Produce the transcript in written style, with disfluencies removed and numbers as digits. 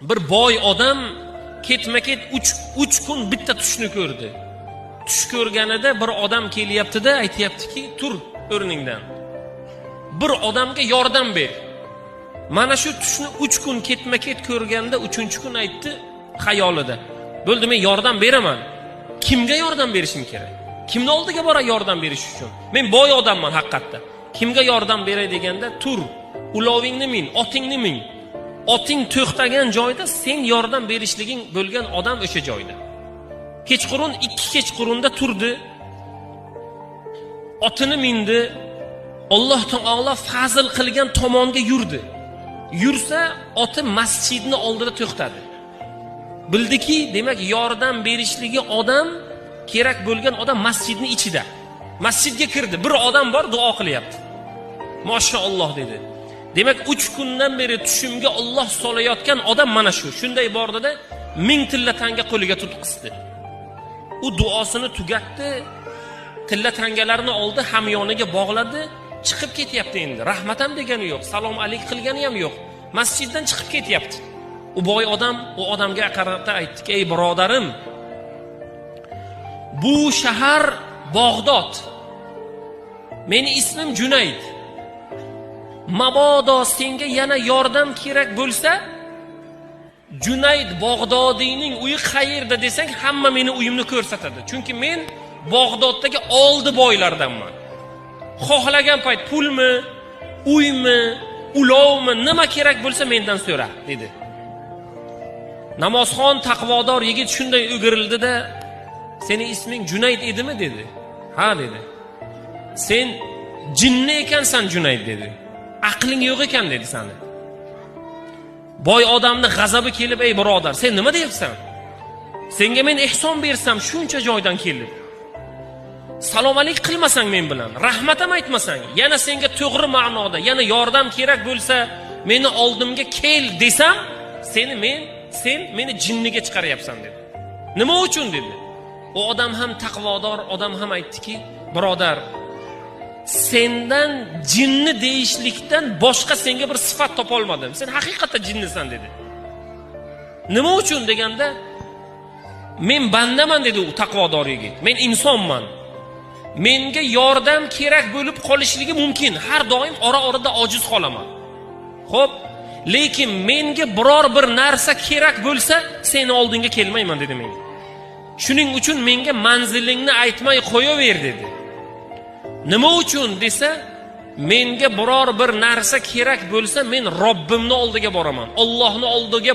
Bir boy odam ketma-ket 3 kun bitta tushni ko'rdi. Tush ko'rganida bir odam kelyapti-da, aytayaptiki, tur o'rningdan. Bir odamga yordam ber. Mana shu tushni 3 kun ketma-ket ko'rganda 3-kun aytdi xayolida. Bo'ldi, men yordam beraman. Kimga yordam berishim kerak? Kimning oldiga boray yordam berish uchun? Men boy odamman haqiqatda. Kimga yordam beray deganda, tur, ulovingni min, otingni min. Oting to'xtagan joyda sen yordam berishliging bo'lgan odam o'sha joyda. Kechqurun 2 kechqurunda turdi. Otini mindi. Alloh taolo fazl qilgan tomonga yurdi. Yursa, oti masjidning oldida to'xtadi. Bildiki, demak yordam berishligi odam kerak bo'lgan odam masjidning ichida. Masjidga kirdi. Bir odam bor, duo qilyapti. Mashalloh dedi. Demak 3 kundan beri tushimga Alloh solayotgan odam mana shu. Shunday bordida 1000 tilla tanga qo'liga tutqizdi. U duosini tugatdi. Tilla tangalarni oldi, hamyoniga bog'ladi, chiqib ketyapti endi. Rahmat ham degani yo'q, salom alayk qilgani ham yo'q. Masjiddan chiqib ketyapti. U boy odam u odamga qarab aytdi: "Ey birodarim, bu shahar Bag'dod. Meni ismim Junayd. Mabodo senga yana yordam kerak bo'lsa, Junayd Bag'dodiyning uyi qayerda desang, hamma meni uyimni ko'rsatadi. Chunki men Bag'doddagi oldi boylardanman. Xohlagan payt pulmi, uymi, ulovmi, nima kerak bo'lsa mendan so'ra", dedi. Namozxon taqvodor yigit shunday o'girildi-da, "Sening isming Junayd edimi?" dedi. "Ha", dedi. "Sen jinni ekansan Junayd", dedi. "Aqling yo'q ekan", dedi sani. Boy odamni g'azabi kelib: "Ey birodar, sen nima deyapsan? Senga men ehson bersam shuncha joydan kelib, salom alayk qilmasang men bilan, rahmat ham aytmasang, yana senga to'g'ri ma'noda, yana yordam kerak bo'lsa, meni oldimga kel desam, sen meni jinniga chiqaryapsan", dedi. "Nima uchun?" dedi. U odam ham taqvodor odam ham aytdiki: "Birodar, sendan jinni deyishlikdan boshqa senga bir sifat topa olmadim. Sen haqiqatda jinnisan", dedi. "Nima uchun?" deganda, "Men bandaman", dedi u taqvodor yigit. "Men insonman. Menga yordam kerak bo'lib qolishligi mumkin. Har doim ora-orada ojiz qolaman. Xo'p, lekin menga biror bir narsa kerak bo'lsa, seni oldinga kelmayman", dedi menga. "Shuning uchun menga manzilingni aytmay qo'yaver", dedi. Nima uchun desa, menga biror bir narsa kerak bo'lsa, men Robbimning oldiga boraman. Allohning oldiga